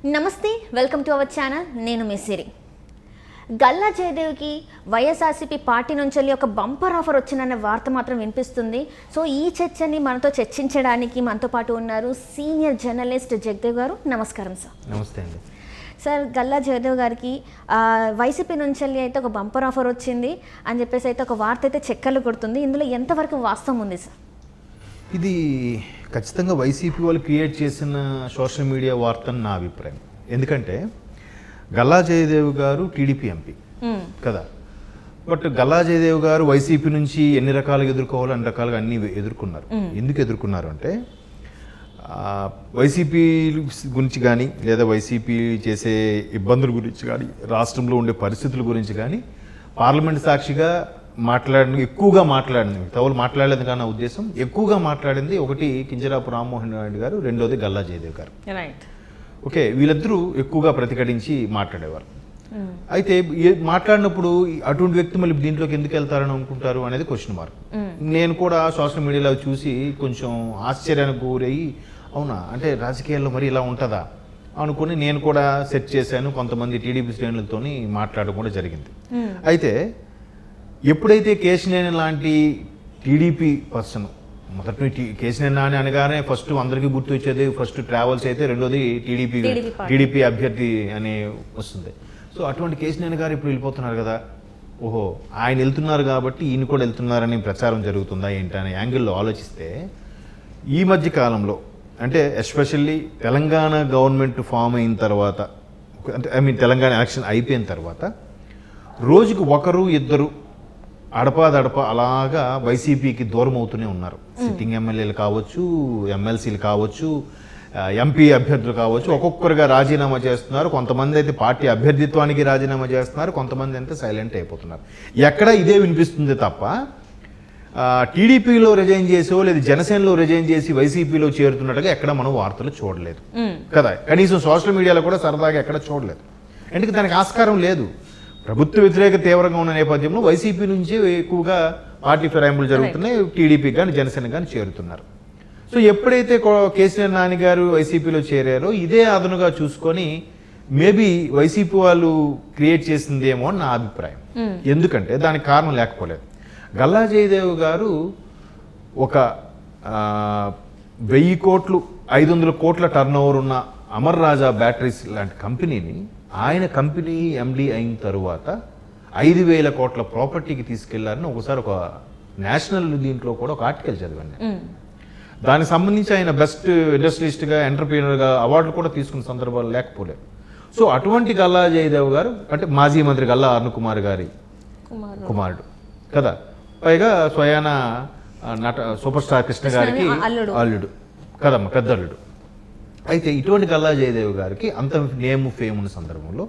నమస్తే, welcome to our channel. నేను మీ సిరి. Galla జయదేవ్కి YSRCP party నుంచి ఒక బంపర్ ఆఫర్ వచ్చినన్న వార్త మాత్రం వినిపిస్తుంది. సో ఈ చర్చని మనతో చర్చించడానికి మనతో పాటు ఉన్నారు సీనియర్ జర్నలిస్ట్ జగదేవ్ గారు. నమస్కారం సార్. నమస్తే అండి. సార్, గల్లా జయదేవ్ గారికి వైసీపీ నుంచి అయితే ఒక బంపర్ ఆఫర్ వచ్చింది అని చెప్పేసి అయితే ఒక వార్త అయితే చక్కర్లు కొడుతుంది. ఇందులో ఎంతవరకు వాస్తవం ఉంది సార్? ఇది ఖచ్చితంగా వైసీపీ వాళ్ళు క్రియేట్ చేసిన సోషల్ మీడియా వార్త అని నా అభిప్రాయం. ఎందుకంటే గల్లా జయదేవ్ గారు టీడీపీ ఎంపీ కదా, బట్ గల్లా జయదేవ్ గారు వైసీపీ నుంచి ఎన్ని రకాలుగా ఎదుర్కోవాలో అన్ని రకాలుగా అన్ని ఎదుర్కొన్నారు. ఎందుకు ఎదుర్కొన్నారు అంటే వైసీపీ గురించి కానీ లేదా వైసీపీ చేసే ఇబ్బందుల గురించి కానీ రాష్ట్రంలో ఉండే పరిస్థితుల గురించి కానీ పార్లమెంట్ సాక్షిగా ఎక్కువగా మాట్లాడింది. తవలు మాట్లాడలేదు కానీ నా ఉద్దేశం ఎక్కువగా మాట్లాడింది ఒకటి కింజరాపు రామ్మోహన్ నాయుడు గారు, రెండోది గల్లా జయదేవ్ గారు. ఓకే, వీళ్ళిద్దరూ ఎక్కువగా ప్రతిఘటించి మాట్లాడేవారు. అయితే మాట్లాడినప్పుడు అటువంటి వ్యక్తి మళ్ళీ దీంట్లోకి ఎందుకు వెళ్తారని అనుకుంటారు అనేది క్వశ్చన్ మార్క్. నేను కూడా సోషల్ మీడియాలో చూసి కొంచెం ఆశ్చర్యానికి గురయ్యి, అవునా అంటే రాజకీయాల్లో మరి ఇలా ఉంటుందా అనుకుని నేను కూడా సెర్చ్ చేశాను. కొంతమంది టీడీపీ శ్రేణులతో మాట్లాడడం కూడా జరిగింది. అయితే ఎప్పుడైతే కేశినేని లాంటి టీడీపీ పర్సన్, మొదటి కేశినేని నాని అనగానే ఫస్ట్ అందరికీ గుర్తు వచ్చేది ఫస్ట్ ట్రావెల్స్ అయితే, రెండోది టీడీపీ అభ్యర్థి అని వస్తుంది. సో అటువంటి కేశినేని గారు ఇప్పుడు వెళ్ళిపోతున్నారు కదా, ఓహో ఆయన వెళ్తున్నారు కాబట్టి ఈయన కూడా వెళ్తున్నారని ప్రచారం జరుగుతుందా ఏంటనే యాంగిల్లో ఆలోచిస్తే ఈ మధ్య కాలంలో అంటే ఎస్పెషల్లీ తెలంగాణ గవర్నమెంట్ ఫామ్ అయిన తర్వాత, అంటే తెలంగాణ ఎలక్షన్ అయిపోయిన తర్వాత రోజుకు ఒకరు ఇద్దరు అడపాదడప అలాగా వైసీపీకి దూరం అవుతూనే ఉన్నారు. సిట్టింగ్ ఎమ్మెల్యేలు కావచ్చు, ఎమ్మెల్సీలు కావచ్చు, ఎంపీ అభ్యర్థులు కావచ్చు, ఒక్కొక్కరుగా రాజీనామా చేస్తున్నారు. కొంతమంది అయితే పార్టీ అభ్యర్థిత్వానికి రాజీనామా చేస్తున్నారు, కొంతమంది అయితే సైలెంట్ అయిపోతున్నారు. ఎక్కడ ఇదే వినిపిస్తుంది తప్ప టీడీపీలో రిజైన్ చేసో లేదా జనసేనలో రిజైన్ చేసి వైసీపీలో చేరుతున్నట్టుగా ఎక్కడ మనం వార్తలు చూడలేదు కదా. కనీసం సోషల్ మీడియాలో కూడా సరదాగా ఎక్కడ చూడలేదు. ఎందుకంటే దానికి ఆస్కారం లేదు. ప్రభుత్వ వ్యతిరేక తీవ్రంగా ఉన్న నేపథ్యంలో వైసీపీ నుంచి ఎక్కువగా పార్టీ ఫిరాయింపులు జరుగుతున్నాయి. టీడీపీ కానీ జనసేన కానీ చేరుతున్నారు. సో ఎప్పుడైతే కేసీఆర్ నాని గారు వైసీపీలో చేరారో ఇదే అదనుగా చూసుకొని మేబీ వైసీపీ వాళ్ళు క్రియేట్ చేసిందేమో అని నా అభిప్రాయం. ఎందుకంటే దానికి కారణం లేకపోలేదు. గల్లా జయదేవ్ గారు ఒక 1000 కోట్లు 500 కోట్ల టర్న్ ఓవర్ ఉన్న అమర్ రాజా బ్యాటరీస్ లాంటి కంపెనీని ఆయన కంపెనీ ఎండి అయిన తరువాత 5,000 కోట్ల ప్రాపర్టీకి తీసుకెళ్లారని ఒకసారి ఒక నేషనల్ దీంట్లో కూడా ఒక ఆర్టికల్ చదివాను. దానికి సంబంధించి ఆయన బెస్ట్ ఇండస్ట్రియలిస్ట్గా, ఎంటర్ప్రీనర్గా అవార్డులు కూడా తీసుకున్న సందర్భాలు లేకపోలేదు. సో అటువంటి గల్లా జయదేవ్ గారు అంటే మాజీ మంత్రి గల్లా అరుణ్ కుమార్ గారి కుమారుడు కదా, పైగా స్వయాన సూపర్ స్టార్ కృష్ణ గారికి అల్లుడు కదమ్మా, పెద్ద అల్లుడు. అయితే ఇటువంటి గల్లా జయదేవ్ గారికి అంత నేమ్ ఫేమ్ ఉన్న సందర్భంలో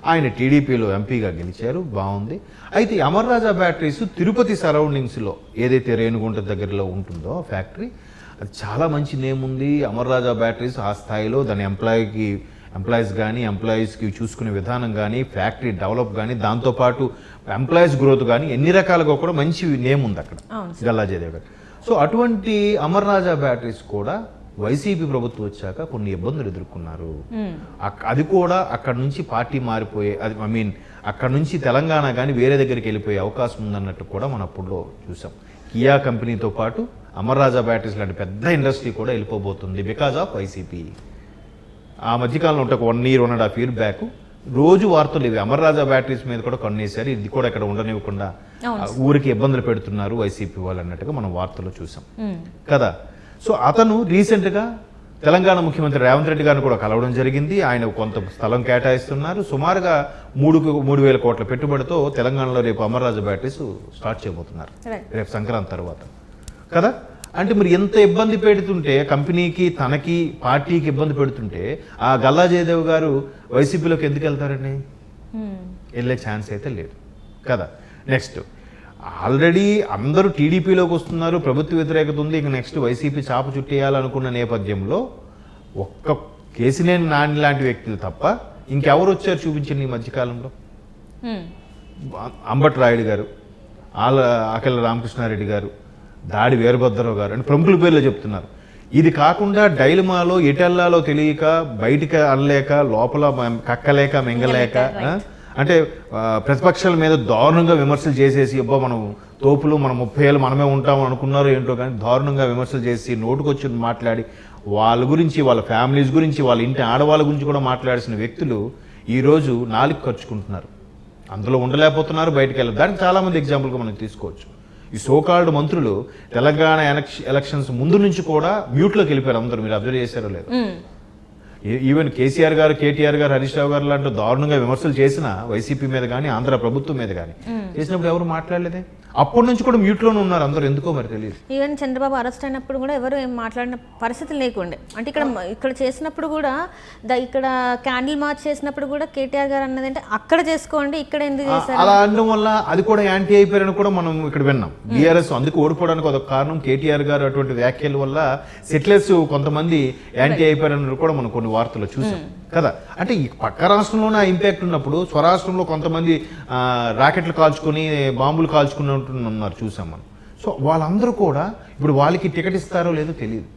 ఆయన టీడీపీలో ఎంపీగా గెలిచారు, బాగుంది. అయితే అమర్ రాజా బ్యాటరీస్ తిరుపతి సరౌండింగ్స్లో ఏదైతే రేణుగుంట దగ్గరలో ఉంటుందో ఫ్యాక్టరీ, అది చాలా మంచి నేమ్ ఉంది. అమర్ రాజా బ్యాటరీస్ ఆ స్థాయిలో దాని ఎంప్లాయీస్ కానీ ఎంప్లాయీస్కి చూసుకునే విధానం కానీ ఫ్యాక్టరీ డెవలప్ కానీ దాంతోపాటు ఎంప్లాయీస్ గ్రోత్ కానీ ఎన్ని రకాలుగా కూడా మంచి నేమ్ ఉంది అక్కడ గల్లా జయదేవ్ గారు. సో అటువంటి అమర్ రాజా బ్యాటరీస్ కూడా వైసీపీ ప్రభుత్వం వచ్చాక కొన్ని ఇబ్బందులు ఎదుర్కొన్నారు. అది కూడా అక్కడ నుంచి పార్టీ మారిపోయే, అది అక్కడ నుంచి తెలంగాణ కానీ వేరే దగ్గరికి వెళ్ళిపోయే అవకాశం ఉందన్నట్టు కూడా మనం అప్పుడులో చూసాం. కియా కంపెనీతో పాటు అమర్ రాజా బ్యాటరీస్ లాంటి పెద్ద ఇండస్ట్రీ కూడా వెళ్ళిపోబోతుంది బికాజ్ ఆఫ్ వైసీపీ. ఆ మధ్యకాలంలో ఉంటే ఒక 1 year 1.5 years బ్యాక్ రోజు వార్తలు ఇవి అమర్ రాజా బ్యాటరీస్ మీద కూడా కన్నేశారు. ఇది కూడా ఇక్కడ ఉండనివ్వకుండా ఊరికి ఇబ్బందులు పెడుతున్నారు వైసీపీ వాళ్ళు అన్నట్టుగా మనం వార్తలు చూసాం కదా. సో అతను రీసెంట్గా తెలంగాణ ముఖ్యమంత్రి రేవంత్ రెడ్డి గారిని కూడా కలవడం జరిగింది. ఆయన కొంత స్థలం కేటాయిస్తున్నారు. సుమారుగా 3,000 కోట్ల పెట్టుబడితో తెలంగాణలో రేపు అమర్ రాజా బ్యాటరీస్ స్టార్ట్ చేయబోతున్నారు రేపు సంక్రాంతి తర్వాత కదా. అంటే మరి ఎంత ఇబ్బంది పెడుతుంటే కంపెనీకి, తనకి, పార్టీకి ఇబ్బంది పెడుతుంటే ఆ గల్లా జయదేవ్ గారు వైసీపీలోకి ఎందుకు వెళ్తారండి? వెళ్ళే ఛాన్స్ అయితే లేదు కదా. నెక్స్ట్ ఆల్రెడీ అందరూ టీడీపీలోకి వస్తున్నారు, ప్రభుత్వ వ్యతిరేకత ఉంది, ఇంక నెక్స్ట్ వైసీపీ చాప చుట్టేయాలనుకున్న నేపథ్యంలో ఒక్క కేసినేని నాని లాంటి వ్యక్తులు తప్ప ఇంకెవరు వచ్చారు చూపించండి ఈ మధ్యకాలంలో? అంబటి రాయుడు గారు, ఆకెళ్ళ రామకృష్ణారెడ్డి గారు, దాడి వీరభద్రరావు గారు అంటే ప్రముఖుల పేర్లు చెప్తున్నారు. ఇది కాకుండా డైలమాలో ఎటెల్లాలో తెలియక బయటికి అనలేక లోపల కక్కలేక మెంగలేక అంటే ప్రతిపక్షాల మీద దారుణంగా విమర్శలు చేసేసి అబ్బా మనం తోపులు మనం 30 ఏళ్ళు మనమే ఉంటాం అనుకున్నారో ఏంటో కానీ దారుణంగా విమర్శలు చేసి నోటుకొచ్చి మాట్లాడి వాళ్ళ గురించి వాళ్ళ ఫ్యామిలీస్ గురించి వాళ్ళ ఇంటి ఆడవాళ్ళ గురించి కూడా మాట్లాడాల్సిన వ్యక్తులు ఈరోజు నాలుగు ఖర్చుకుంటున్నారు, అందులో ఉండలేకపోతున్నారు, బయటకు వెళ్ళారు. దానికి చాలామంది ఎగ్జాంపుల్గా మనం తీసుకోవచ్చు. ఈ సోకాల్డ్ మంత్రులు తెలంగాణ ఎలక్షన్స్ ముందు నుంచి కూడా మ్యూట్లోకి వెళ్ళిపోయారు అందరూ. మీరు అబ్జర్వ్ చేశారో లేదు? ఈవెన్ కేసీఆర్ గారు, కేటీఆర్ గారు, హరీష్ రావు గారు లాంటి దారుణంగా విమర్శలు చేసిన వైసీపీ మీద కానీ ఆంధ్ర ప్రభుత్వం మీద కానీ చేసినప్పుడు ఎవరు మాట్లాడలేదే. అప్పటి నుంచి కూడా మ్యూట్లోనే ఉన్నారు అందరూ, ఎందుకో మరి తెలియదు. ఈవెన్ చంద్రబాబు అరెస్ట్ అయినప్పుడు కూడా ఎవరు ఏం మాట్లాడిన పరిస్థితి లేకుండే. అంటే ఇక్కడ చేసినప్పుడు కూడా ఇక్కడ క్యాండిల్ మార్చ్ చేసినప్పుడు కూడా కేటీఆర్ గారు అన్నది అంటే అక్కడ చేసుకోండి, ఇక్కడ ఎందుకు చేశారు అలా అనడం వల్ల అది కూడా యాంటీ అయిపోయారని కూడా మనం ఇక్కడ విన్నాం. బీఆర్ఎస్ అందుకు ఓడిపోవడానికి ఒక కారణం కేటీఆర్ గారు అటువంటి వ్యాఖ్యల వల్ల సెటిలర్స్ కొంతమంది యాంటీ అయిపోయారని కూడా మనం కొన్ని వార్తలు చూసాం కదా. అంటే ఈ పక్క రాష్ట్రంలోనే ఆ ఇంపాక్ట్ ఉన్నప్పుడు స్వరాష్ట్రంలో కొంతమంది రాకెట్లు కాల్చుకొని బాంబులు కాల్చుకుని ఉన్నారు చూసాం మనం. సో వాళ్ళందరూ కూడా ఇప్పుడు వాళ్ళకి టికెట్ ఇస్తారో లేదో తెలియదు.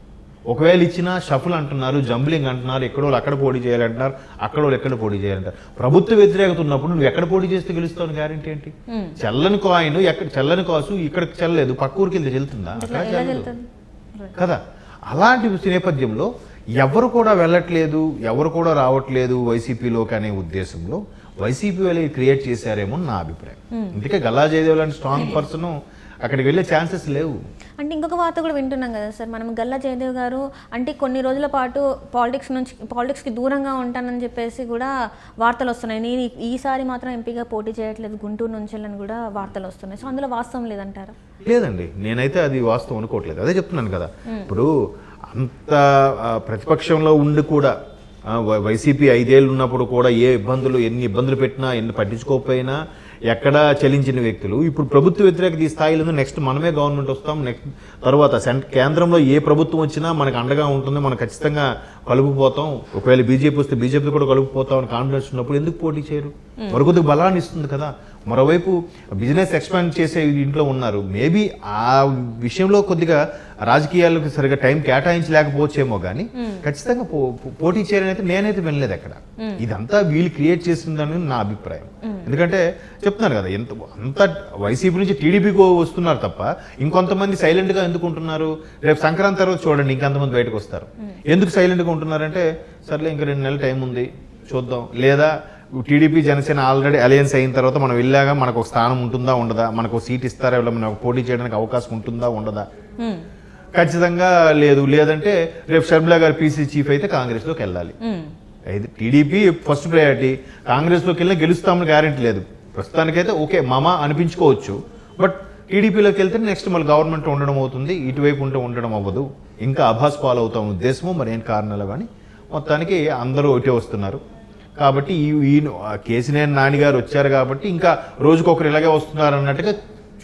ఒకవేళ ఇచ్చినా షఫుల్ అంటున్నారు, జంబ్లింగ్ అంటున్నారు, ఎక్కడో అక్కడ పోటీ చేయాలంటున్నారు, అక్కడో ఎక్కడ పోటీ చేయాలంటారు. ప్రభుత్వ వ్యతిరేకత ఉన్నప్పుడు నువ్వు ఎక్కడ పోటీ చేస్తే గెలుస్తావు గ్యారెంటీ ఏంటి? చెల్లని కాయిన్ ఎక్కడ చెల్లని కాసు ఇక్కడికి చెల్లలేదు, పక్క ఊరికి వెళ్తే చెల్లుతుందా? కదా. అలాంటి నేపథ్యంలో ఎవరు కూడా వెళ్ళట్లేదు, ఎవరు కూడా రావట్లేదు వైసీపీలోకి అనే ఉద్దేశంలో వైసీపీ వాళ్ళు క్రియేట్ చేశారేమో నా అభిప్రాయం. అందుకే గల్లా జయదేవ్ లాంటి స్ట్రాంగ్ పర్సన్ అక్కడికి వెళ్ళే ఛాన్సెస్ లేవు. అంటే ఇంకొక వార్త కూడా వింటున్నాం కదా సార్, మనం గల్లా జయదేవ్ గారు అంటే కొన్ని రోజుల పాటు పాలిటిక్స్కి దూరంగా ఉంటానని చెప్పేసి కూడా వార్తలు వస్తున్నాయి. నేను ఈసారి మాత్రం ఎంపీగా పోటీ చేయట్లేదు గుంటూరు నుంచి అని కూడా వార్తలు వస్తున్నాయి. సో అందులో వాస్తవం లేదంటారా? లేదండి, నేనైతే అది వాస్తవం అనుకోవట్లేదు. అదే చెప్తున్నాను కదా, ఇప్పుడు అంత ప్రతిపక్షంలో ఉండి కూడా వైసీపీ 5 ఏళ్ళు ఉన్నప్పుడు కూడా ఎన్ని ఇబ్బందులు పెట్టినా ఎన్ని పట్టించుకోకపోయినా ఎక్కడా చలించిన వ్యక్తులు ఇప్పుడు ప్రభుత్వ వ్యతిరేకత ఈ స్థాయిలో నెక్స్ట్ మనమే గవర్నమెంట్ వస్తాం, నెక్స్ట్ తర్వాత కేంద్రంలో ఏ ప్రభుత్వం వచ్చినా మనకు అండగా ఉంటుంది, మనం ఖచ్చితంగా కలుపుకుపోతాం, ఒకవేళ బీజేపీ వస్తే బీజేపీ కూడా కలుపుకుపోతాం అని కాన్ఫిడెన్స్ ఉన్నప్పుడు ఎందుకు పోటీ చేయరు? మరొకరికి బలాన్ని ఇస్తుంది కదా. మరోవైపు బిజినెస్ ఎక్స్పాండ్ చేసే ఇంట్లో ఉన్నారు. మేబీ ఆ విషయంలో కొద్దిగా రాజకీయాలకు సరిగా టైం కేటాయించలేకపోవచ్చేమో కానీ ఖచ్చితంగా పోటీ చేయాలని అయితే నేనైతే వినలేదు అక్కడ. ఇదంతా వీళ్ళు క్రియేట్ చేసిందని నా అభిప్రాయం. ఎందుకంటే చెప్తున్నారు కదా, అంత వైసీపీ నుంచి టీడీపీకి వస్తున్నారు తప్ప ఇంకొంతమంది సైలెంట్ గా ఎందుకు ఉంటున్నారు? రేపు సంక్రాంతి తర్వాత చూడండి ఇంకంతమంది బయటకు వస్తారు. ఎందుకు సైలెంట్ గా ఉంటున్నారంటే సర్లే ఇంకా 2 నెలల టైం ఉంది చూద్దాం, లేదా టీడీపీ జనసేన ఆల్రెడీ అలయన్స్ అయిన తర్వాత మనం వెళ్ళాగా మనకు ఒక స్థానం ఉంటుందా ఉండదా, మనకు సీట్ ఇస్తారా, మనకు పోటీ చేయడానికి అవకాశం ఉంటుందా ఉండదా? ఖచ్చితంగా లేదు. లేదంటే రేపు షర్మిలా గారు పీసీ చీఫ్ అయితే కాంగ్రెస్ లోకి వెళ్ళాలి. టీడీపీ ఫస్ట్ ప్రయారిటీ, కాంగ్రెస్ లోకి వెళ్ళినా గెలుస్తామని గ్యారెంటీ లేదు. ప్రస్తుతానికైతే ఓకే మామా అనిపించుకోవచ్చు, బట్ టీడీపీలోకి వెళ్తే నెక్స్ట్ మళ్ళీ గవర్నమెంట్ ఉండడం అవుతుంది, ఇటువైపు ఉంటే ఉండడం అవ్వదు, ఇంకా అభాస్ పాలు అవుతాం ఉద్దేశము మరేం కారణాలు కానీ మొత్తానికి అందరూ ఒకటే వస్తున్నారు. కాబట్టి కేసీనేని నాని గారు వచ్చారు కాబట్టి ఇంకా రోజుకొకరు ఇలాగే వస్తున్నారు అన్నట్టుగా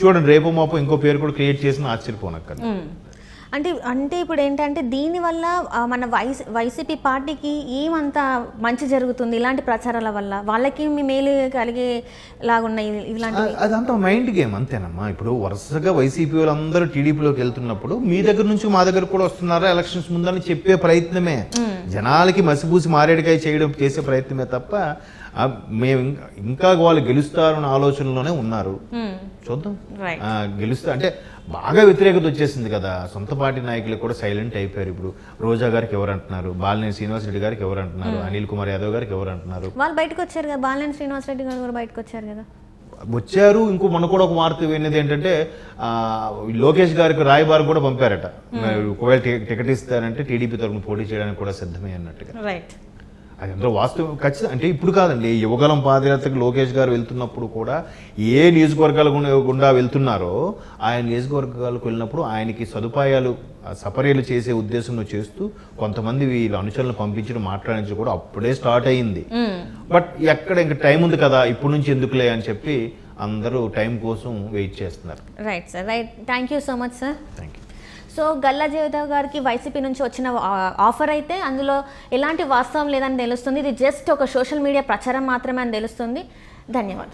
చూడండి, రేపు మాపు ఇంకో పేరు కూడా క్రియేట్ చేసిన ఆశ్చర్యపోనక్క. అంటే ఇప్పుడు ఏంటంటే దీనివల్ల మన వైసీపీ పార్టీకి ఏమంత మంచి జరుగుతుంది ఇలాంటి ప్రచారాల వల్ల? వాళ్ళకి మేలు కలిగేలాగున్నాయి ఇలాంటి? అదంతా మైండ్ గేమ్ అంతేనమ్మా. ఇప్పుడు వరుసగా వైసీపీ వాళ్ళందరూ టీడీపీలోకి వెళ్తున్నప్పుడు మీ దగ్గర నుంచి మా దగ్గర కూడా వస్తున్నారా ఎలక్షన్స్ ముందని చెప్పే ప్రయత్నమే, జనాలకి మసిపూసి మారేడుకాయ చేసే ప్రయత్నమే తప్ప మేము ఇంకా వాళ్ళు గెలుస్తారన్న ఆలోచనలోనే ఉన్నారు. చూద్దాం గెలుస్తా అంటే బాగా వ్యతిరేకత వచ్చేసింది కదా, సొంత పార్టీ నాయకులు కూడా సైలెంట్ అయిపోయారు. ఇప్పుడు రోజా గారికి ఎవరు అంటున్నారు, బాలినేని శ్రీనివాసరెడ్డి గారికి ఎవరు అంటున్నారు, అనిల్ కుమార్ యాదవ్ గారికి ఎవరు అంటున్నారు? వాళ్ళు బయటకు వచ్చారు కదా, బాలినేని శ్రీనివాసరెడ్డి గారు కూడా బయటకు వచ్చారు కదా. వచ్చారు. ఇంకో మొన్న కూడా ఒక వార్త విన్నది ఏంటంటే లోకేష్ గారికి రాయబారు కూడా పంపారట, ఒకవేళ టికెట్ ఇస్తారంటే టీడీపీ తరఫున పోటీ చేయడానికి కూడా సిద్ధమే అన్నట్టుగా. అది అందరూ వాస్తవం ఖచ్చితంగా. అంటే ఇప్పుడు కాదండి, యువగలం పాదయాత్రకు లోకేష్ గారు వెళ్తున్నప్పుడు కూడా ఏ నియోజకవర్గాల గుండా వెళ్తున్నారో ఆయన నియోజకవర్గాలకు వెళ్ళినప్పుడు ఆయనకి సదుపాయాలు సపర్యలు చేసే ఉద్దేశంలో చేస్తూ కొంతమంది వీళ్ళ అనుచరులను పంపించడం మాట్లాడించడం కూడా అప్పుడే స్టార్ట్ అయ్యింది. బట్ ఎక్కడ ఇంకా టైం ఉంది కదా ఇప్పటి నుంచి ఎందుకులే అని చెప్పి అందరూ టైం కోసం వెయిట్ చేస్తున్నారు. Right sir, right. Thank you so much sir. Thank you. So Galla Jayadev గారికి వైసీపీ నుంచి వచ్చిన ఆఫర్ అయితే అందులో ఎలాంటి వాస్తవం లేదని తెలుస్తుంది. ఇది జస్ట్ ఒక సోషల్ మీడియా ప్రచారం మాత్రమే అని తెలుస్తుంది. ధన్యవాదాలు.